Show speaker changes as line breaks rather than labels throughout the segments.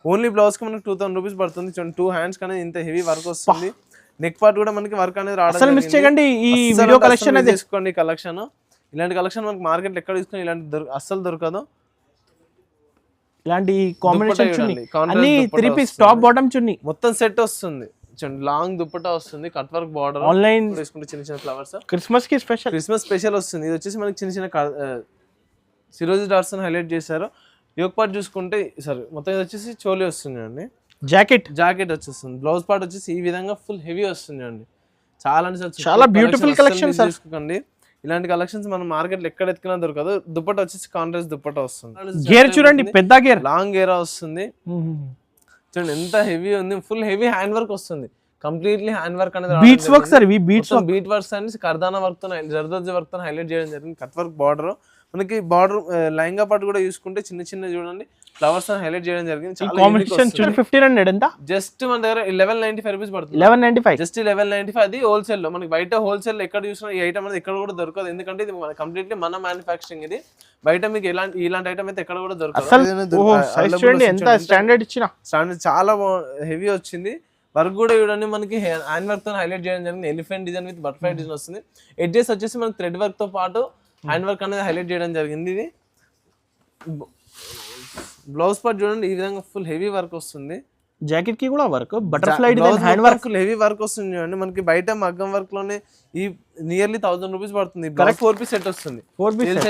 Only blouse కి మనకి 2000 rupees పడుతుంది. చూడండి 2 హ్యాండ్స్ కానీ ఇంత హెవీ వర్క్ వస్తుంది. నెక్ పార్ట్ కూడా మనకి వర్క్ అనేది రావడం
అసలు మిస్ చేయకండి ఈ వీడియో కలెక్షన్ అనేది
తీసుకోండి. కలెక్షన్ ఇలాంటి కలెక్షన్ మనకి మార్కెట్ లో ఎక్కడ తీసుకుని ఇలాంటి అస్సలు దొరకదు.
ఇలాంటి కాంబినేషన్ చున్నీ అన్ని 3 పీస్ టాప్ బాటమ్ చున్నీ
మొత్తం సెట్ వస్తుంది. చూడండి లాంగ్ దుపట్టా వస్తుంది, కట్ వర్క్ బార్డర్,
ఆన్లైన్
తీసుకుంటే చిన్న చిన్న ఫ్లవర్స్
క్రిస్మస్ కి స్పెషల్
వస్తుంది. ఇది వచ్చేసి మనకి చిన్న చిన్న సిరోజీ డాట్స్ అని హైలైట్ చేశారు. యోక్ పార్ట్ చూసుకుంటే సరే మొత్తం ఇది వచ్చేసి చోలీ వస్తుంది అండి. జాకెట్ వచ్చేస్తుంది. బ్లౌజ్ పార్ట్ వచ్చేసి ఈ విధంగా ఫుల్ హెవీ వస్తుంది అండి. చాలా
బ్యూటిఫుల్ కలెక్షన్
తీసుకోకండి. ఇలాంటి కలెక్షన్స్ మనం మార్కెట్ లో ఎక్కడ ఎత్తుకున్నా దొరకదు. దుపట్టా వచ్చేసి కాంట్రాస్ట్ దుపట్టా వస్తుంది.
గేర్ చూడండి, పెద్ద గేర్,
లాంగ్ గేర్ వస్తుంది. చూడండి ఎంత హెవీ ఉంది. ఫుల్ హెవీ హ్యాండ్ వర్క్ వస్తుంది. కంప్లీట్లీ హ్యాండ్ వర్క్ అనేది
బీట్స్ వర్క్ సార్. ఇవి
బీట్ వర్క్స్ అని కర్దానా వర్క్ తో జర్దోజీ వర్క్ తో హైలైట్ చేయడం జరిగింది. కట్ వర్క్ బార్డర్ మనకి బార్డర్ లైంగా పార్ట్ కూడా చూసుకుంటే చిన్న చిన్న చూడండి ఫ్లవర్స్ హైలైట్ చేయడం జరిగింది.
కాంబినేషన్ 1500 ఎంత?
జస్ట్ మన దగ్గర 1195 రూపీస్ పడుతుంది.
1195
జస్ట్ 1195. అది హోల్సేల్ లో. మనకి బయట హోల్సేల్ ఎక్కడ చూసినా ఈ ఐటమ్ అనేది ఎక్కడ కూడా దొరకదు. ఎందుకంటే ఇది కంప్లీట్లీ మన మ్యానుఫ్యాక్చరింగ్. ఇది బయట మీకు ఇలాంటి ఐటమ్ అయితే ఎక్కడ కూడా దొరకదు.
ఎంత స్టాండర్డ్ ఇచ్చిన
స్టాండర్డ్ చాలా హెవీ వచ్చింది. వర్క్ కూడా చూడండి మనకి హ్యాండ్ వర్క్ తో హైలైట్ చేయడం జరిగింది. Elephant design with butterfly design వస్తుంది. ఎడ్జెస్ వచ్చేసి మనకి థ్రెడ్ వర్క్ తో పాటు హ్యాండ్ వర్క్ అనేది హైలైట్ చేయడం జరిగింది. ఇది బ్లౌజ్ పార్ట్ చూడండి ఈ విధంగా ఫుల్ హెవీ వర్క్ వస్తుంది.
జాకెట్ కి కూడా work, butterfly design, hand work,
full heavy work వస్తుంది చూడండి. మనకి బయట మగ్గం వర్క్ లోనే ఈ నియర్లీ 1000 రూపీస్ పడుతుంది. 4 పీస్ సెట్ వస్తుంది. ఎల్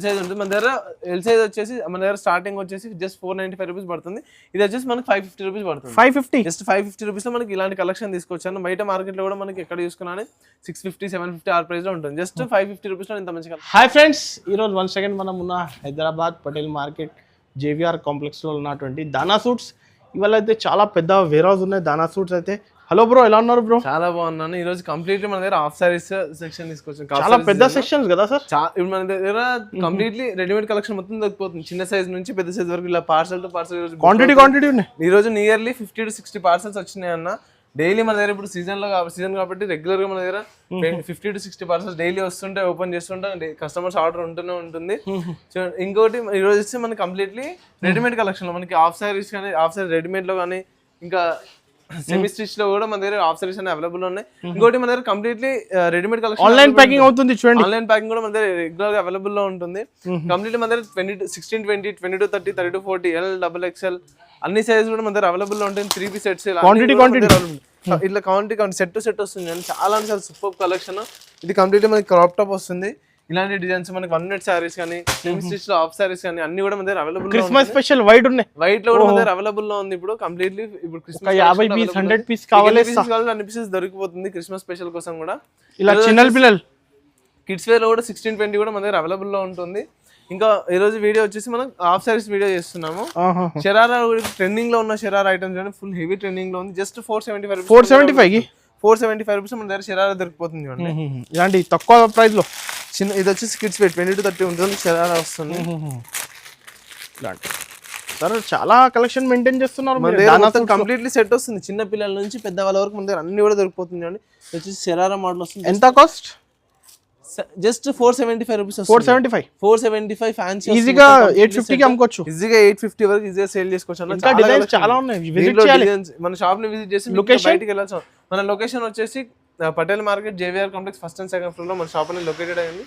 సైజ్ ఉంటుంది మన దగ్గర. ఎల్ సైజ్ వచ్చేసి మన దగ్గర స్టార్టింగ్ వచ్చేసి జస్ట్ 495 రూపీస్ పడుతుంది. ఇది వచ్చేసి మనకి 550 రూపీస్ పడుతుంది. 550 జస్ట్ 550 రూపీస్ లో మనకి ఇలాంటి కలెక్షన్ తీసుకొచ్చాను. బయట మార్కెట్ లో కూడా మనకి ఎక్కడ చూసుకున్నా 650 750 ఆర్ ప్రైస్ లో ఉంటుంది. జస్ట్ 550 రూపీస్ లో ఇంత మంచిగా.
హాయ్ ఫ్రెండ్స్, ఈ రోజు వన్ సెకండ్ మనం ఉన్న Hyderabad Patel market JVR complex లో ఉన్నటువంటి దానా సూట్స్. ఇవాళ అయితే చాలా పెద్ద వేర్ హౌస్ ఉన్నాయి దానా సూట్స్ అయితే. హలో బ్రో, ఎలా ఉన్నారు బ్రో?
చాలా బాగున్నాను. ఈ రోజు కంప్లీట్లీ మన దగ్గర హాఫ్ సారీస్ సెక్షన్ తీసుకొచ్చాం.
చాలా పెద్ద సెక్షన్స్ కదా సార్.
ఇప్పుడు మన దగ్గర కంప్లీట్లీ రెడీమేడ్ కలెక్షన్ మొత్తం దొరికిపోతుంది. చిన్న సైజ్ నుంచి పెద్ద సైజ్ వరకు ఇలా పార్సల్ టు పార్సల్
క్వాంటిటీ ఉన్నాయి.
ఈ రోజు నియర్లీ 50 to 60 పార్సల్స్ వచ్చినాయి అన్న. డైలీ మన దగ్గర ఇప్పుడు సీజన్ కాబట్టి రెగ్యులర్ గా మన దగ్గర 50 to 60 పార్సల్స్ డైలీ వస్తుంటే ఓపెన్ చేస్తుంటే కస్టమర్స్ ఆర్డర్ ఉంటూనే ఉంటుంది. ఇంకోటి ఈ రోజు వచ్చి మనకి కంప్లీట్లీ రెడీమేడ్ కలెక్షన్ లో మనకి హాఫ్ సారీస్ కానీ హాఫ్ సారీ రెడీమేడ్ లో కానీ ఇంకా సెమీ స్టిచ్ లో కూడా మన దగ్గర హాఫ్ సారీస్ అనే అవైలబుల్ ఉన్నాయి. ఇంకోటి మన దగ్గర completely readymade collection
online packing అవుతుంది చూడండి.
ఆన్లైన్ ప్యాకింగ్ కూడా మన దగ్గర రెగ్యులర్ గా అవైలబుల్ లో ఉంటుంది. కంప్లీట్లీ మన దగ్గర 16, 20, 22, 30, 32, 40, L, XXL అన్ని సైజ్ కూడా మన దగ్గర అవైలబుల్ లో ఉంటాయి. 3 పీస్ సెట్స్ ఇట్లా క్వాంటిటీ సెట్ టు సెట్ వస్తుంది. చాలా సూపర్ కలెక్షన్. ఇది కంప్లీట్లీ మనకి క్రాప్ టాప్ వస్తుంది. ఇలాంటి డిజైన్స్ మనకి 1 minute సారీస్ కానీ సెమీ స్టిచ్ లో హాఫ్ సారీస్ కానీ అన్ని కూడా మన దగ్గర అవైలబుల్.
క్రిస్మస్ స్పెషల్ వైట్ ఉన్నాయి.
వైట్ లో కూడా మన దగ్గర అవైలబుల్ లో ఉంది. ఇప్పుడు కంప్లీట్లీ ఇప్పుడు క్రిస్మస్
50 పీస్ 100 పీస్ కావాలి
అన్ని పీసెస్ దొరికిపోతుంది క్రిస్మస్ స్పెషల్ కోసం కూడా.
ఇలా చిన్న పిల్లలు
కిడ్స్ వేర్ లో కూడా 16, 20 కూడా మన దగ్గర అవైలబుల్ లో ఉంటుంది. ఇంకా ఈ రోజు వీడియో వచ్చేసి మనం హాఫ్ సారీస్ వీడియో చేస్తున్నాము. షరారా ట్రెండింగ్ లో ఉన్న sharara items full heavy trending లో ఉంది. జస్ట్ 475 రూపీస్ మన దగ్గర షరారా దొరికిపోతుంది.
ఇలాంటి తక్కువ ప్రైస్ లో
చిన్న ఇది వచ్చేసి కిడ్స్ వేర్ 20 to 30 ఉంటుంది. షరారా వస్తుంది.
సరే చాలా కలెక్షన్ మెయింటైన్ చేస్తున్నారు.
కంప్లీట్లీ సెట్ వస్తుంది. చిన్న పిల్లల నుంచి పెద్ద వాళ్ళ వరకు మన దగ్గర అన్ని కూడా దొరికిపోతుంది అండి. వచ్చేసి షరారా మోడల్ వస్తుంది.
ఎంత కాస్ట్?
Just 475 rupees. 475 ఫ్యాన్సీ
ఈజీగా 850 కి అమ్ముకోవచ్చు.
ఈజీగా 850 వరకు ఈజీగా సేల్ చేసుకోవచ్చు.
ఇంకా డిజైన్స్ చాలా ఉన్నాయి. విజిట్ చేయాలి.
మన షాప్ ని విజిట్ చేసి బయటికి వెళ్ళాల్సి. మన లొకేషన్ వచ్చేసి Patel market JVR complex first and second floor లో మన షాప్ అనేది లొకేటెడ్ అయింది.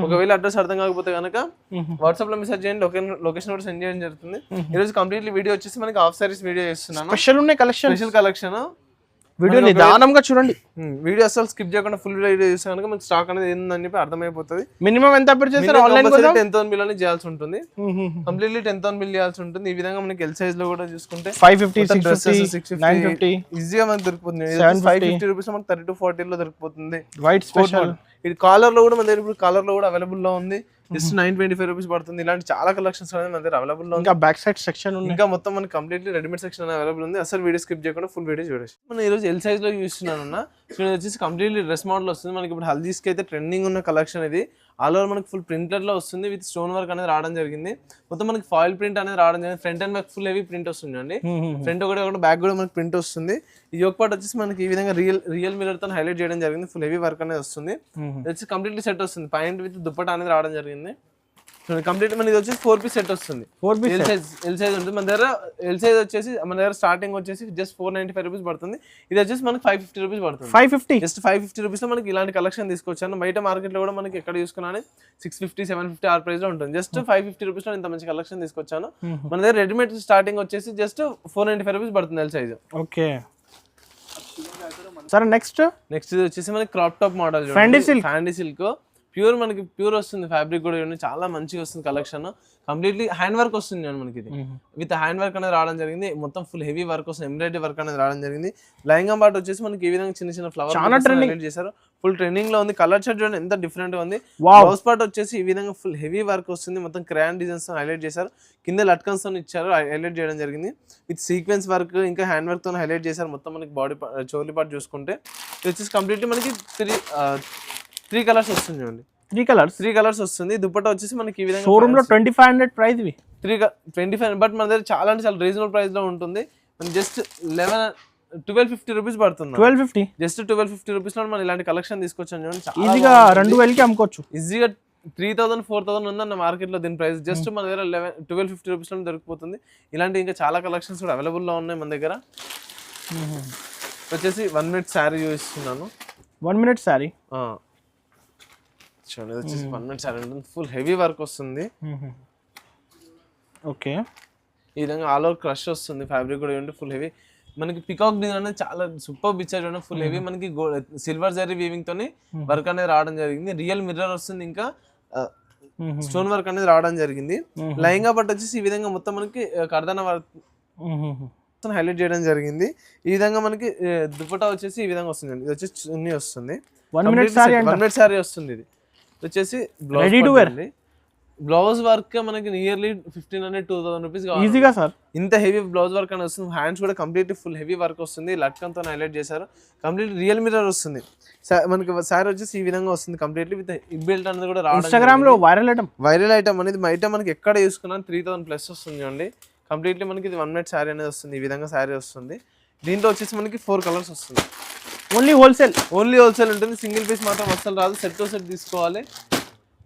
ఒకవేళ అడ్రస్ అర్థం కాకపోతే కనుక వాట్సాప్ లో మెసేజ్ చేయండి. లొకేషన్ కూడా సెండ్ చేయడం జరుగుతుంది. ఈ రోజు కంప్లీట్లీ వీడియో వచ్చేసి మనకి హాఫ్ సారీస్ వీడియో చేస్తున్నాను. స్పెషల్ కలెక్షన్
వీడియో నిదానంగా చూడండి.
వీడియో అసలు స్కిప్ చేయకుండా ఫుల్ వీడియో చూస్తే కనుక మనకి స్టాక్ అనేది ఏందని చెప్పి అర్థమైపోతుంది.
మినిమం ఎంత పర్చేస్ ఆన్లైన్
10,000 బిల్ అని చేయాల్సి ఉంటుంది. కంప్లీట్లీ 10,000 బిల్ చేయాల్సి ఉంటుంది. ఈ విధంగా మనకి ఎల్ సైజ్ లో కూడా చూసుకుంటే
550, 650, 950
ఈజీగా మనకి దొరికిపోతుంది. 550 రూపీస్ మనకి 30 to 40 లో దొరికిపోతుంది.
White special.
ఇది కాలర్ లో కూడా మన దగ్గర ఇప్పుడు కాలర్ లో కూడా అవైలబుల్ లో ఉంది. జస్ట్ 925 రూపీస్ పడుతుంది. ఇలాంటి చాలా కలెక్షన్స్ అనేది మన దగ్గర అవైలబుల్ లో ఉంది.
ఇంకా బ్యాక్ సైడ్ సెక్షన్ ఉంది.
ఇంకా మొత్తం మనకి కంప్లీట్లీ రెడీమేడ్ సెక్షన్ అవైలబుల్ ఉంది. అసలు వీడియో స్కిప్ చేయకుండా ఫుల్ వీడియో చూడొచ్చు. మనం ఈ రోజు ఎల్ సైజ్ లో చూస్తున్నాను. వచ్చేసి కంప్లీట్లీ డ్రెస్ మోడల్ వస్తుంది. మనకి ఇప్పుడు హల్దీస్ కి అయితే ట్రెండింగ్ ఉన్న కలెక్షన్ ఇది. ఆల్ ఓవర్ మనకి ఫుల్ ప్రింటెడ్ లో వస్తుంది. విత్ స్టోన్ వర్క్ అనేది రావడం జరిగింది. మొత్తం మనకి ఫాయిల్ ప్రింట్ అనేది రావడం జరిగింది. Front and back full heavy print వస్తుంది అండి. ఫ్రంట్ ఒకటి బ్యాక్ కూడా మనకి ప్రింట్ వస్తుంది. ఈ యోక్ పార్ట్ వచ్చేసి మనకి ఈ విధంగా రియల్ మిర్రర్ తో హైలైట్ చేయడం జరిగింది. ఫుల్ హెవీ వర్క్ అనేది వస్తుంది. వచ్చి కంప్లీట్లీ సెట్ వస్తుంది. పాయింట్ విత్ దుప్పట అనేది రావడం జరిగింది. కంప్లీట్ మన ఇది వచ్చేసి 4 పీస్ సెట్ వస్తుంది.
4 పీస్
ఎల్ సైజ్ ఉంటుంది మన దగ్గర. ఎల్ సైజ్ వచ్చేసి మన దగ్గర స్టార్టింగ్ వచ్చేసి జస్ట్ 495 రూపీస్ పడుతుంది. ఇది వచ్చేసి మనకి 550 రూపీస్ పడుతుంది.
550
జస్ట్ 550 రూపీస్ లో మనకి ఇలాంటి కలెక్షన్ తీసుకొచ్చాను. బయట మార్కెట్ లో కూడా మనకి ఎక్కడ చూసుకున్నా 650 750 ఆర్ ప్రైస్ లో ఉంటుంది. జస్ట్ 550 రూపీస్ లో ఇంత మంచి కలెక్షన్ తీసుకొచ్చాను. మన దగ్గర రెడీమేడ్ స్టార్టింగ్ వచ్చేసి జస్ట్ 495 రూపీస్ పడుతుంది ఎల్ సైజ్.
ఓకే సరే నెక్స్ట్
ఇది వచ్చేసి మనకి క్రాప్ టాప్ మోడల్ ఫ్యాండీ సిల్క్ ప్యూర్, మనకి ప్యూర్ వస్తుంది. ఫ్యాబ్రిక్ కూడా చాలా మంచిగా వస్తుంది కలెక్షన్. కంప్లీట్లీ హ్యాండ్ వర్క్ వస్తుంది మనకి. ఇది విత్ హ్యాండ్ వర్క్ అనేది రావడం జరిగింది. మొత్తం ఫుల్ హెవీ వర్క్ వస్తుంది. ఎంబ్రాయిడరీ వర్క్ అనేది రావడం జరిగింది. లైంగా పార్ట్ వచ్చేసి మనకి ఈ విధంగా చిన్న చిన్న ఫ్లవర్ హైలైట్ చేశారు. ఫుల్ ట్రెండింగ్ లో ఉంది. కలర్ షర్ట్ చూడండి ఎంత డిఫరెంట్ గా ఉంది. బ్లౌజ్ పార్ట్ వచ్చేసి ఈ విధంగా ఫుల్ హెవీ వర్క్ వస్తుంది. మొత్తం క్రాన్ డిజైన్స్ హైలైట్ చేశారు. కింద లట్కన్స్ తో ఇచ్చారు, హైలైట్ చేయడం జరిగింది. విత్ సీక్వెన్స్ వర్క్ ఇంకా హ్యాండ్ వర్క్ తో హైలైట్ చేశారు. మొత్తం మనకి బాడీ చోలీ పార్ట్ చూసుకుంటే ఇది వచ్చేసి కంప్లీట్లీ మనకి త్రీ కలర్స్ వస్తుంది చూడండి. 3 కలర్స్ వస్తుంది. దుపట్టా వచ్చేసి మనకి ఈ విధంగా
షోరూమ్ లో 2500 ప్రైస్ ఇవి
25. బట్ మన దగ్గర చాలా అంటే చాలా రీజనబుల్ ప్రైస్ లో ఉంటుంది. జస్ట్ 1250 రూపీస్ పడుతుంది.
1250
జస్ట్ 1250 రూపీస్ లో మనం ఇలాంటి కలెక్షన్ తీసుకొచ్చాం చూడండి.
ఈజీగా 2000 కి అమ్ముకోవచ్చు.
ఈజీగా 3000 4000 ఉందన్న మార్కెట్ లో దీని ప్రైస్. జస్ట్ మన దగ్గర 1250 రూపీస్ లో దొరికిపోతుంది. ఇలాంటి ఇంకా చాలా కలెక్షన్స్ కూడా అవైలబుల్ లో ఉన్నాయి మన దగ్గర. వచ్చేసి 1 మినిట్ శారీ చూపిస్తున్నాను.
1 మినిట్ శారీ
చూడండి. ఇది వచ్చేసి 1 మినిట్ శారీ ఉంటుంది. ఫుల్ హెవీ వర్క్ వస్తుంది.
ఓకే
ఈ విధంగా ఆల్ ఓవర్ క్రష్ వస్తుంది. ఫ్యాబ్రిక్ కూడా ఏంటి ఫుల్ హెవీ. మనకి పికాక్ డిజైన్ అనేది చాలా సూపర్ పిక్చర్ చూడండి. ఫుల్ హెవీ మనకి సిల్వర్ జరీ వీవింగ్ తోని వర్క్ అనేది రావడం జరిగింది. రియల్ మిర్రర్ వస్తుంది. ఇంకా స్టోన్ వర్క్ అనేది రావడం జరిగింది. లైంగా పట్టు వచ్చేసి ఈ విధంగా మొత్తం మనకి కర్దన వర్క్ హైలైట్ చేయడం జరిగింది. ఈ విధంగా మనకి దుపట్టా వచ్చేసి ఈ విధంగా వస్తుంది. ఇది వచ్చేసి చున్నీ వస్తుంది.
1 మినిట్
శారీ వస్తుంది. ఇది వచ్చేసి బ్లౌజ్ వర్క్ మనకి నియర్లీ 1500-2000 రూపీస్
ఈజీగా సార్.
ఇంత హెవీ బ్లౌజ్ వర్క్ అనేది వస్తుంది. హ్యాండ్స్ కూడా కంప్లీట్లీ ఫుల్ హెవీ వర్క్ వస్తుంది. లట్కంతో హైలైట్ చేశారు. కంప్లీట్ రియల్ మిర్రర్ వస్తుంది. మనకి శారీ వచ్చేసి ఈ విధంగా వస్తుంది. కంప్లీట్లీ విత్ హిప్ బెల్ట్ అనేది కూడా రావడం.
ఇన్స్టాగ్రామ్ లో వైరల్ ఐటమ్ అనేది
బయట మనకి ఎక్కడ చూసుకున్నా 3000 ప్లస్ వస్తుంది చూడండి. కంప్లీట్లీ మనకి ఇది 1 మినిట్ శారీ అనేది వస్తుంది. ఈ విధంగా శారీ వస్తుంది. దీంట్లో వచ్చేసి మనకి 4 కలర్స్ వస్తుంది.
ఓన్లీ హోల్సేల్
ఉంటుంది. సింగిల్ పీస్ మాత్రం అసలు రాదు. సెట్ టు సెట్ తీసుకోవాలి.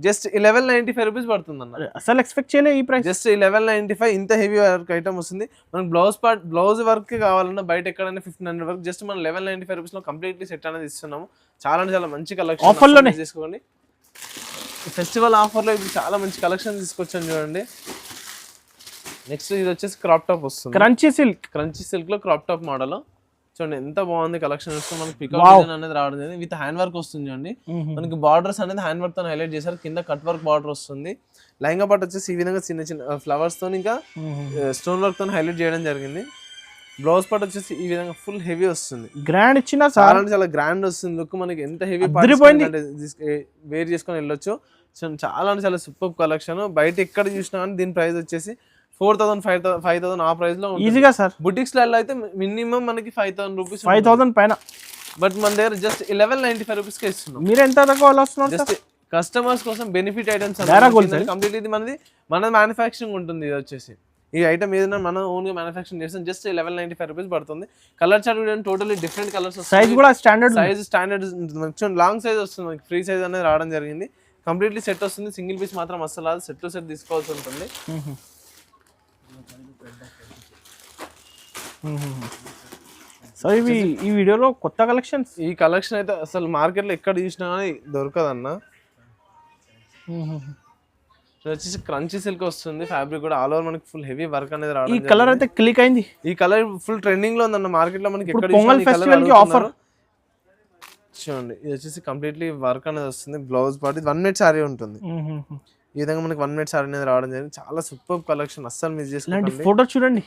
జస్ట్ 1195 రూపీస్ పడుతుంది అన్న.
అసలు ఎక్స్పెక్ట్ చేయలే ఈ ప్రైస్.
జస్ట్ 1195. ఇంత హెవీ వర్క్ ఐటమ్ వస్తుంది. మనకి బ్లౌజ్ వర్క్ కావాలన్నా బయట ఎక్కడైనా 1500 వరకు. జస్ట్ మనం 1195 రూపీస్ లో కంప్లీట్లీ సెట్ అనేది ఇస్తున్నాము. చాలా అంటే చాలా మంచి కలెక్షన్
ఆఫర్ లోనే
తీసుకోండి. ఫెస్టివల్ ఆఫర్ లో ఇప్పుడు చాలా మంచి కలెక్షన్ తీసుకొచ్చాను చూడండి. నెక్స్ట్ ఇది వచ్చేసి క్రాప్ టాప్ వస్తుంది. క్రంచీ సిల్క్ లో క్రాప్ టాప్ మోడల్ చూడండి. ఎంత బాగుంది కలెక్షన్. మనకి పికాక్ డిజైన్ అనేది రావడం జరిగింది. విత్ హ్యాండ్ వర్క్ వస్తుంది చూడండి. మనకి బార్డర్స్ అనేది హ్యాండ్ వర్క్ తో హైలైట్ చేశారు. కింద కట్ వర్క్ బార్డర్ వస్తుంది. లైంగా పార్ట్ వచ్చేసి ఈ విధంగా చిన్న చిన్న ఫ్లవర్స్ తో ఇంకా స్టోన్ వర్క్ తో హైలైట్ చేయడం జరిగింది. బ్లౌజ్ పార్ట్ వచ్చేసి ఈ విధంగా ఫుల్ హెవీ వస్తుంది.
గ్రాండ్ ఇచ్చిన
చాలా గ్రాండ్ వస్తుంది లుక్. మనకి ఎంత హెవీ వేర్ చేసుకొని వెళ్ళొచ్చు. చాలా అంటే చాలా సూపర్ కలెక్షన్. బయట ఎక్కడ చూసినా కానీ దీని ప్రైస్ వచ్చేసి 4000 5000 ఆ ప్రైస్ లో
ఈజీగా సార్.
బుటిక్స్ లో అయితే మినిమం మనకి 5000 రూపీస్
5000 పైన.
బట్ మన దగ్గర జస్ట్ 1195 రూపీస్ కే ఇస్తున్నాం.
మీరు ఎంత తక్కువ వస్తున్నారు?
జస్ట్ కస్టమర్స్ కోసం బెనిఫిట్ ఐటమ్స్ కంప్లీట్. ఇది మన మ్యానుఫ్యాక్చరింగ్ ఉంటుంది. ఇది వచ్చేసి ఈ ఐటమ్ ఏదైనా మనం ఓన్ గా మ్యానుఫ్యాక్చరింగ్ చేస్తాం. జస్ట్ 1195 రూపీస్ పడుతుంది. కలర్ చార్ట్ కూడా టోటల్లీ డిఫరెంట్ కలర్స్.
సైజ్ కూడా స్టాండర్డ్
లాంగ్ సైజ్ వస్తుంది. ఫ్రీ సైజ్ అనేది రావడం జరిగింది. కంప్లీట్లీ సెట్ వస్తుంది. సింగిల్ పీస్ మాత్రం అసలు రాదు. సెట్ టు సెట్ తీసుకోవాల్సి ఉంటుంది.
సో ఇవి ఈ వీడియోలో కొత్త కలెక్షన్స్.
ఈ కలెక్షన్ అయితే అసలు మార్కెట్ లో ఎక్కడ చూసినా కానీ దొరకదన్న. వచ్చేసి క్రంచీ సిల్క్ వస్తుంది. ఫ్యాబ్రిక్ కూడా ఆల్ ఓవర్ మనకి ఫుల్ హెవీ వర్క్ అనేది రావడం.
ఈ కలర్ అయితే క్లిక్ అయింది.
ఈ కలర్ ఫుల్ ట్రెండింగ్ లో ఉందన్న మార్కెట్ లో. మనకి ఎక్కడ
పొంగల్ ఫెస్టివల్ కి ఆఫర్
చూడండి. ఇది వచ్చేసి కంప్లీట్లీ వర్క్ అనేది వస్తుంది. బ్లౌజ్ పార్ట్ 1 మినిట్ శారీ ఉంటుంది. ఈ విధంగా మనకి 1 మినిట్ శారీ అనేది రావడం జరిగింది. చాలా సూపర్ కలెక్షన్. అస్సలు మిస్ చేసుకోండి.
ఫోటో చూడండి.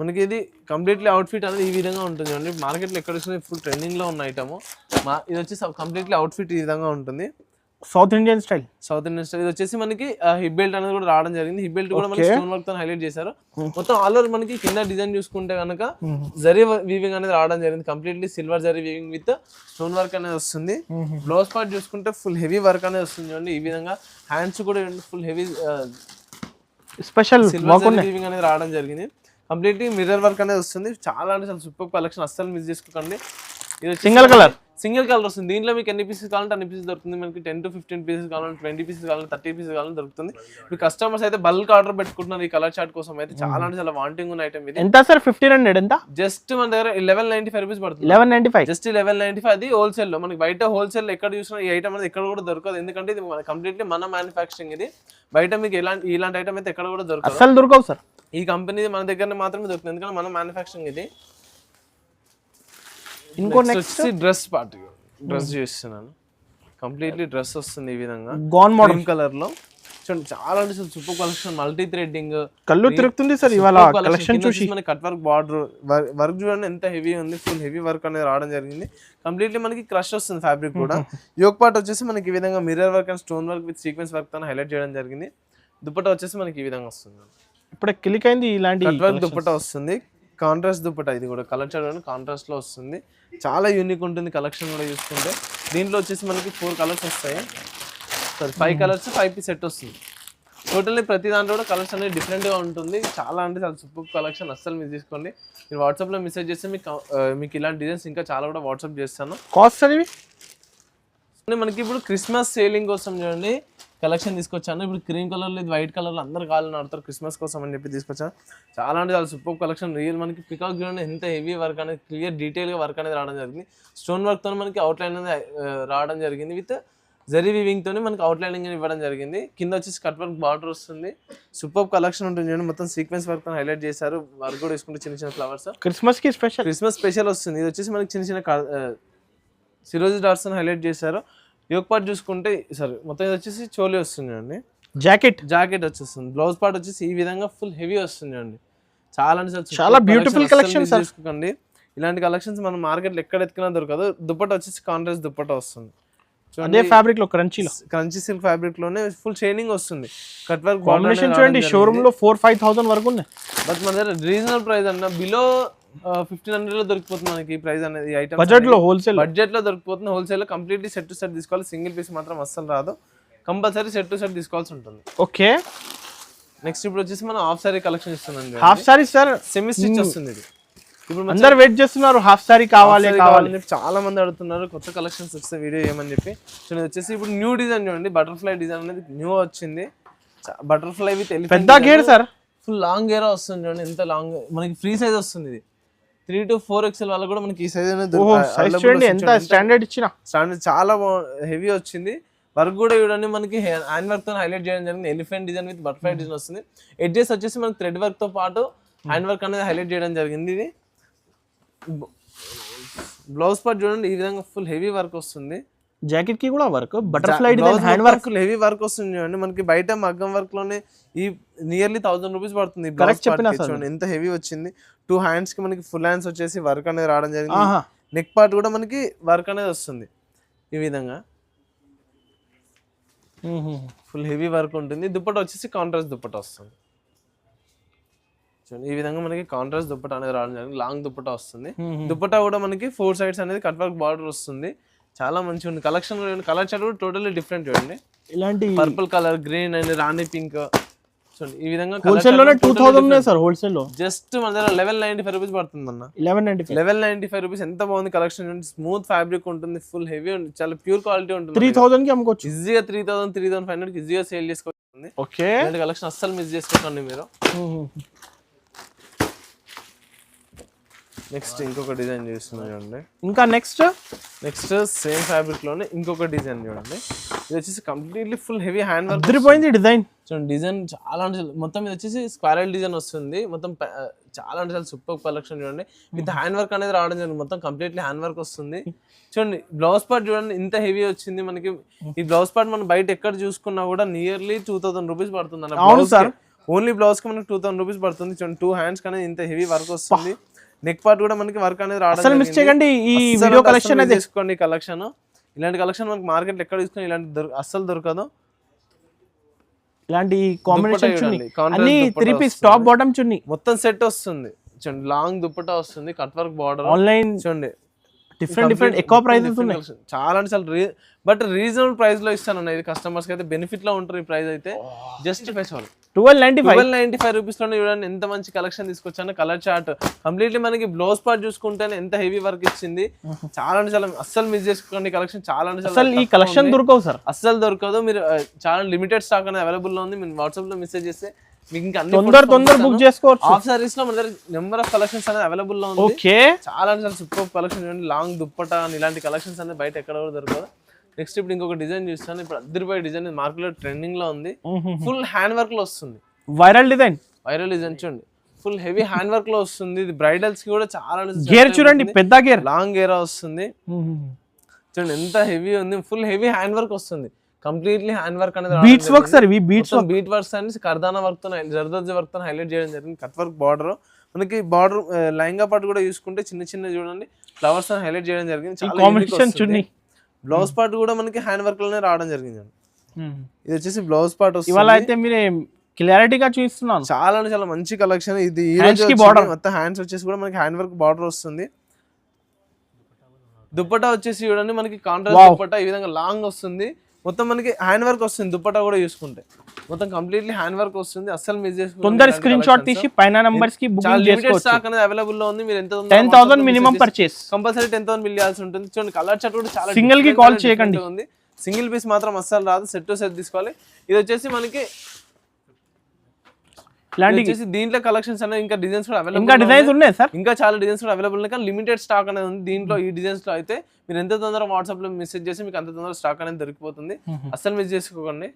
మనకి ఇది కంప్లీట్లీ అవుట్ఫిట్ అనేది ఈ విధంగా ఉంటుంది అండి. మార్కెట్లో ఎక్కడ చూసినా ఫుల్ ట్రెండింగ్ లో ఉన్న ఐటమ్. ఇది వచ్చి కంప్లీట్లీ అవుట్ఫిట్ ఈ విధంగా ఉంటుంది.
South Indian style.
ఇది వచ్చేసి మనకి హిప్ బెల్ట్ అనేది కూడా రావడం జరిగింది. హిప్ బెల్ట్ కూడా మనకి స్టోన్ వర్క్ తో హైలైట్ చేశారు. మొత్తం ఆల్ ఓవర్ మనకి కింద డిజైన్ చూసుకుంటే కనుక జరీ వీవింగ్ అనేది రావడం జరిగింది. Completely silver zari weaving with stone work అనేది వస్తుంది. బ్లౌజ్ పార్ట్ చూసుకుంటే ఫుల్ హెవీ వర్క్ అనేది వస్తుంది చూడండి. ఈ విధంగా హ్యాండ్స్ కూడా full heavy
special
silver zari weaving అనేది రావడం జరిగింది. కంప్లీట్లీ మిర్రర్ వర్క్ అనేది వస్తుంది. చాలా అంటే చాలా సూపర్ కలెక్షన్. అస్సలు మిస్ చేసుకోకండి. ఇది సింగిల్ సింగిల్ కలర్ వస్తుంది. దీంట్లో మీకు ఎన్ని పీసెస్ కావాలంటే అన్ని పీసెస్ దొరుకుతుంది. మనకి 10 to 15 పీసెస్ కావాలంటే 20 పీసెస్ కావాలంటే 30 పీసెస్ కావాలంటే దొరుకుతుంది. ఇప్పుడు కస్టమర్స్ అయితే బల్క్ ఆర్డర్ పెట్టుకుంటున్నారు ఈ కలర్ చార్ట్ కోసం. అయితే చాలా అంటే చాలా వాంటింగ్ ఉన్న ఐటమ్ ఇది.
ఎంత సార్ 1500 ఎంత?
జస్ట్ మన దగ్గర 1195 రూపీస్ పడుతుంది.
1195
జస్ట్ 1195. అది హోల్సేల్ లో. మనకి బయట హోల్సేల్ ఎక్కడ చూసినా ఈ ఐటమ్ అనేది ఎక్కడ కూడా దొరకదు. ఎందుకంటే ఇది కంప్లీట్లీ మన మ్యానుఫ్యాక్చరింగ్. ఇది బయట మీకు ఇలాంటి ఐటమ్ అయితే ఎక్కడ కూడా దొరకదు.
అసలు దొరకవు సార్.
ఈ కంపెనీ మన దగ్గర మాత్రమే దొరుకుతుంది. ఎందుకంటే మన మ్యానుఫ్యాక్చరింగ్ ఇది.
ఇంకో
నెక్స్ట్ డ్రెస్ పార్ట్. డ్రెస్ చేస్తున్నాను. కంప్లీట్లీ డ్రెస్ వస్తుంది ఈ విధంగా
గాన్ మోడల్
కలర్ లో. చూడండి చాలా అంటే సూపర్ కలెక్షన్. మల్టీ థ్రెడ్డింగ్
కళ్ళు తిరుగుతుంది సార్ ఇవాళ కలెక్షన్ చూసి.
మనకి కట్ వర్క్ బార్డర్ వర్క్ చూడండి ఎంత హెవీ ఉంది. ఫుల్ హెవీ వర్క్ అనేది రావడం జరిగింది. కంప్లీట్లీ మనకి క్రష్ వస్తుంది ఫ్యాబ్రిక్ కూడా. యోక్ పార్ట్ వచ్చేసి మనకి ఈ విధంగా mirror work and stone work with sequence work తో హైలైట్ చేయడం జరిగింది. దుపట్టా వచ్చేసి మనకి ఈ విధంగా వస్తుంది.
ఇప్పుడే క్లిక్ అయింది ఇలాంటి
కట్ వర్క్ దుపట్టా వస్తుంది. కాంట్రాస్ట్ దుపట్టా. ఇది కూడా కలర్ చూడండి కాంట్రాస్ట్ లో వస్తుంది. చాలా యూనిక్ ఉంటుంది కలెక్షన్ కూడా చూసుకుంటే. దీంట్లో వచ్చేసి మనకి 4 కలర్స్ వస్తాయి. సారీ 5 కలర్స్ 5 పీస్ సెట్ వస్తుంది. టోటల్లీ ప్రతి దాంట్లో కూడా కలర్స్ అనేది డిఫరెంట్ గా ఉంటుంది. చాలా అంటే చాలా సూపర్ కలెక్షన్. అస్సలు మిస్ చేసుకోండి. మీరు వాట్సాప్ లో మెసేజ్ చేస్తే మీకు ఇలాంటి డిజైన్స్ ఇంకా చాలా కూడా వాట్సాప్ చేస్తాను.
కాస్ట్ సార్ ఇవి
మనకి ఇప్పుడు క్రిస్మస్ సేలింగ్ కోసం చూడండి కలెక్షన్ తీసుకొచ్చాను. ఇప్పుడు క్రీమ్ కలర్ లేదు వైట్ కలర్ లో అందరు కావాలని ఆడతారు క్రిస్మస్ కోసం అని చెప్పి తీసుకొచ్చాను. చాలా అంటే చాలా సూపర్ కలెక్షన్. రియల్ మనకి పికాక్ చూడండి ఎంత హెవీ వర్క్ అనేది క్లియర్ డీటెయిల్ గా వర్క్ అనేది రావడం జరిగింది. స్టోన్ వర్క్ తో మనకి అవుట్లైన్ అనేది రావడం జరిగింది. విత్ జరీ వీవింగ్ తోనే మనకి అవుట్లైనింగ్ ఇవ్వడం జరిగింది. కింద వచ్చేసి కట్ వర్క్ బార్డర్ వస్తుంది. సూపర్ కలెక్షన్ ఉంటుంది చూడండి. మొత్తం సీక్వెన్స్ వర్క్ తో హైలైట్ చేశారు. వర్క్ కూడా వేసుకుంటే చిన్న చిన్న ఫ్లవర్స్.
క్రిస్మస్ కి స్పెషల్.
క్రిస్మస్ స్పెషల్ వస్తుంది. ఇది వచ్చేసి మనకి చిన్న చిన్న సిరోజీ డాట్స్ హైలైట్ చేశారు. యోక్ పార్ట్ చూసుకుంటే సరే మొత్తం ఇది వచ్చేసి చోలీ వస్తుంది అండి. జాకెట్ వచ్చేస్తుంది. బ్లౌజ్ పార్ట్ వచ్చేసి ఈ విధంగా ఫుల్ హెవీ వస్తుంది అండి. చాలా అంటే
చాలా బ్యూటిఫుల్ కలెక్షన్
చూసుకోండి. ఇలాంటి కలెక్షన్స్ మనం మార్కెట్లో ఎక్కడ ఎత్తుకున్నా దొరకదు. దుపట్టా వచ్చేసి కాంట్రాస్ట్ దుపట్టా వస్తుంది.
అదే ఫ్యాబ్రిక్ లో క్రంచీ
సిల్క్ ఫ్యాబ్రిక్ లోనే ఫుల్ షైనింగ్ వస్తుంది. కట్ వర్క్
కాంబినేషన్ చూడండి. షోరూమ్ లో 4-5,000 వరకు ఉన్నాయి.
బట్ మన దగ్గర రీజనబుల్ ప్రైస్ అన్న బిలో 1500 లో దొరికిపోతుంది మనకి ప్రైస్ అనేది. ఐటమ్
బడ్జెట్ లో హోల్సేల్
బడ్జెట్ లో దొరికిపోతుంది. హోల్సేల్ లో కంప్లీట్లీ సెట్ టు సెట్ తీసుకోవాలి. సింగిల్ పీస్ మాత్రం అస్సలు రాదు. కంపల్సరీ సెట్ టు సెట్ తీసుకోవాల్సి ఉంటుంది.
ఓకే
నెక్స్ట్ ఇప్పుడు వచ్చేసి మనం హాఫ్ సారీ కలెక్షన్ ఇస్తున్నాం.
Half sorry sir
semi stitch వస్తుంది. ఇది ఇప్పుడు
అందరు వెయిట్ చేస్తున్నారు హాఫ్ సారీ కావాలి
చాలా మంది అడుగుతున్నారు. కొత్త కలెక్షన్స్ వస్తే వీడియో ఏమని చెప్పి. చూడండి వచ్చేసి ఇప్పుడు న్యూ డిజైన్ చూడండి. బటర్ఫ్లై డిజైన్ అనేది న్యూ వచ్చింది. బటర్ఫ్లై విత్
పెద్ద gear sir.
Full long gear వస్తుంది చూడండి. ఎంత లాంగ్ మనకి ఫ్రీ సైజ్ వస్తుంది. ఇది 3 to 4 XL వాళ్ళకి కూడా మనకి ఈ సైజ్ అనేది
చూడండి. ఎంత స్టాండర్డ్ ఇచ్చిన
స్టాండర్డ్ చాలా హెవీ వచ్చింది. వర్క్ కూడా చూడండి మనకి హ్యాండ్ వర్క్ తో హైలైట్ చేయడం జరిగింది. Elephant design with butterfly design వస్తుంది. ఎడ్జెస్ వచ్చేసి మనకి థ్రెడ్ వర్క్ తో పాటు హ్యాండ్ వర్క్ అనేది హైలైట్ చేయడం జరిగింది. ఇది బ్లౌజ్ పార్ట్ చూడండి ఈ విధంగా ఫుల్ హెవీ వర్క్ వస్తుంది.
జాకెట్ కి కూడా work butterfly design hand work
full heavy work వస్తుంది చూడండి. మనకి బయట మగ్గం వర్క్ లోనే ఈ నియర్లీ 1000 రూపీస్ పడుతుంది. చూడండి ఎంత హెవీ వచ్చింది. 2 హ్యాండ్స్ కి మనకి ఫుల్ హ్యాండ్స్ వచ్చేసి వర్క్ అనేది రావడం జరిగింది. నెక్ పార్ట్ కూడా మనకి వర్క్ అనేది వస్తుంది ఈ విధంగా. ఫుల్ హెవీ వర్క్ ఉంటుంది. దుపట్టా వచ్చేసి కాంట్రాస్ట్ దుపట్టా వస్తుంది. ఈ విధంగా మనకి కాంట్రాస్ట్ దుపట్టా అనేది రావడం జరిగింది. లాంగ్ దుపట్టా వస్తుంది. దుపట్టా కూడా మనకి 4 sides అనేది కట్ వర్క్ బార్డర్ వస్తుంది. చాలా మంచిగా ఉంది కలెక్షన్. కలర్ చార్ట్ కూడా టోటల్లీ డిఫరెంట్ చూడండి.
ఇలాంటి
purple colour, green and Rani pink చూడండి. ఈ విధంగా
హోల్సేల్ లోనే 2000 ఉన్నాయి సార్. హోల్సేల్ లో
జస్ట్ మన దగ్గర 1195 రూపీస్ పడుతుంది అన్న.
1195
రూపీస్. ఎంత బాగుంది కలెక్షన్. స్మూత్ ఫ్యాబ్రిక్ ఉంటుంది. ఫుల్ హెవీ ఉంది. చాలా ప్యూర్ క్వాలిటీ ఉంటుంది.
3000 కి అమ్ముకోవచ్చు
ఈజీగా. 3500 కి ఈజీగా సేల్ చేసుకోవచ్చు.
ఓకే
ఇలాంటి కలెక్షన్ అస్సలు మిస్ చేసుకోకండి మీరు. నెక్స్ట్ ఇంకొక డిజైన్ చూస్తున్నాం చూడండి.
ఇంకా నెక్స్ట్
సేమ్ ఫ్యాబ్రిక్ లోనే ఇంకొక డిజైన్ చూడండి. ఇది వచ్చేసి completely full heavy hand work
అదిరిపోయింది డిజైన్.
చూడండి డిజైన్ చాలా అంటే మొత్తం ఇది వచ్చేసి స్క్వారల్ డిజైన్ వస్తుంది. మొత్తం చాలా అంటే చాలా సూపర్ కలెక్షన్ చూడండి. విత్ హ్యాండ్ వర్క్ అనేది రావడం జరిగింది. మొత్తం కంప్లీట్లీ హ్యాండ్ వర్క్ వస్తుంది. చూడండి బ్లౌజ్ పార్ట్ చూడండి ఇంత హెవీ వచ్చింది మనకి. ఈ బ్లౌజ్ పార్ట్ మనం బయట ఎక్కడ చూసుకున్నా కూడా నియర్లీ 2000 రూపీస్ పడుతుంది అన్న. ఓన్లీ బ్లౌజ్ కి మనకి 2000 రూపీస్ పడుతుంది. చూడండి 2 హ్యాండ్స్ అనేది ఇంత హెవీ వర్క్ వస్తుంది. నెక్ పార్ట్ కూడా మనకి వర్క్ అనేది రావడం
మిస్ చేయకండి. ఈ వీడియో కలెక్షన్
తీసుకోండి. కలెక్షన్ ఇలాంటి కలెక్షన్ మనకి మార్కెట్ ఎక్కడ తీసుకుని ఇలాంటి అస్సలు దొరకదు.
ఇలాంటి కాంబినేషన్ చున్నీ అన్ని 3 పీస్ టాప్ బాటమ్ చున్నీ
మొత్తం సెట్ వస్తుంది. చూడండి లాంగ్ దుపట్టా వస్తుంది. Cut work border.
ఆన్లైన్
చూడండి
డిఫరెంట్ ఎక్కువ ప్రైజెస్ ఉన్నాయి.
చాలా అంటే చాలా బట్ రీజనబుల్ ప్రైస్ లో ఇస్తాను. ఇది కస్టమర్స్ కి అయితే బెనిఫిట్ లో ఉంటుంది. ఈ ప్రైస్ అయితే జస్ట్ ఫెస్టివల్
1295.
1295 రూపీస్ లోనే చూడండి ఎంత మంచి కలెక్షన్ తీసుకొచ్చాను. కలర్ చార్ట్ కంప్లీట్లీ మనకి బ్లౌజ్ పార్ట్ చూసుకుంటేనే ఎంత హెవీ వర్క్ ఇచ్చింది. చాలా అంటే చాలా అస్సలు మిస్ చేసుకోండి కలెక్షన్. చాలా అంటే
అసలు ఈ కలెక్షన్ దొరకవు సార్,
అస్సలు దొరకదు. మీరు చాలా లిమిటెడ్ స్టాక్ అనేది అవైలబుల్ లో ఉంది. మీరు వాట్సాప్ లో మెసేజ్ చేస్తే మీకు ఇంకా
తొందర బుక్ చేసుకోవచ్చు.
ఆఫ్ సారీస్ లో మన దగ్గర నెంబర్ ఆఫ్ కలెక్షన్స్ అనేది అవైలబుల్ లో ఉంది.
ఓకే,
చాలా అంటే చాలా సూపర్ కలెక్షన్ చూడండి. లాంగ్ దుప్పటా అని ఇలాంటి కలెక్షన్స్ అనేది బయట ఎక్కడ కూడా దొరకదు. నెక్స్ట్ ఇప్పుడు ఇంకొక డిజైన్ చూస్తాను. ఇప్పుడు అద్దరిపోయే డిజైన్ మార్కెట్ లో ట్రెండింగ్ లో ఉంది. ఫుల్ హ్యాండ్ వర్క్ లో వస్తుంది.
వైరల్ డిజైన్
చూడండి, ఫుల్ హెవీ హ్యాండ్ వర్క్ లో వస్తుంది. ఇది బ్రైడల్స్ కి కూడా చాలా
గేర్ చూడండి, పెద్ద గేర్,
లాంగ్ గేరా వస్తుంది. చూడండి ఎంత హెవీ ఉంది. ఫుల్ హెవీ హ్యాండ్ వర్క్ వస్తుంది. కంప్లీట్లీ హ్యాండ్ వర్క్ అనేది
బీట్స్ వర్క్ సార్. ఇవి బీట్
వర్క్స్ అని కర్దానా వర్క్ తో జర్దోజీ వర్క్ తో హైలైట్ చేయడం జరిగింది. కట్ వర్క్ బార్డర్ మనకి బార్డర్ లైంగా పార్ట్ కూడా చూసుకుంటే చిన్న చిన్న చూడండి ఫ్లవర్స్ తో హైలైట్ చేయడం జరిగింది. చాలా బ్లౌజ్ పార్ట్ కూడా మనకి హ్యాండ్ వర్క్ లోనే రావడం జరిగింది. ఇది వచ్చేసి బ్లౌజ్ పార్ట్ వస్తుంది.
ఇవాళ అయితే మీరు క్లారిటీగా చూస్తున్నాను.
చాలా అంటే చాలా మంచి కలెక్షన్. ఇది ఈ రోజు మొత్తం హ్యాండ్స్ వచ్చేసి కూడా మనకి హ్యాండ్ వర్క్ బార్డర్ వస్తుంది. దుప్పటా వచ్చేసి చూడండి మనకి కాంట్రాస్ట్ దుప్పటా ఈ విధంగా లాంగ్ వస్తుంది. మొత్తం మనకి హ్యాండ్ వర్క్ వస్తుంది. దుప్పటా కూడా చూసుకుంటే మొత్తం కంప్లీట్లీ హ్యాండ్ వర్క్ వస్తుంది. అస్సలు మిస్ చేసుకోండి.
తొందర స్క్రీన్ షాట్ తీసి పైన నంబర్స్ కి బుకింగ్ చేసుకోవచ్చు.
స్టాక్ అనేది అవైలబుల్ లో ఉంది. మీరు ఎంత
10,000 మినిమం పర్చేస్
కంపల్సరీ 10,000 బిల్ చేయాల్సి ఉంటుంది. చూడండి కలర్ చార్ట్ కూడా చాలా
సింగిల్ కి కాల్ చేయకండి.
సింగిల్ పీస్ మాత్రం అస్సలు రాదు. సెట్ టు సెట్ తీసుకోవాలి. ఇది వచ్చేసి మనకి దీంట్లో కలెక్షన్స్ అనేది ఇంకా డిజైన్స్ కూడా అవైలబుల్.
ఇంకా డిజైన్స్ ఉన్నాయి సార్,
ఇంకా చాలా డిజైన్స్ కూడా అవైలబుల్ ఉన్నాయి. కానీ లిమిటెడ్ స్టాక్ అనేది ఉంది దీంట్లో. ఈ డిజైన్స్ లో అయితే మీరు ఎంత తొందరగా వాట్సాప్ లో మెసేజ్ చేసి మీకు అంత తొందరగా స్టాక్ అనేది దొరికిపోతుంది. అస్సలు మిస్ చేసుకోకండి.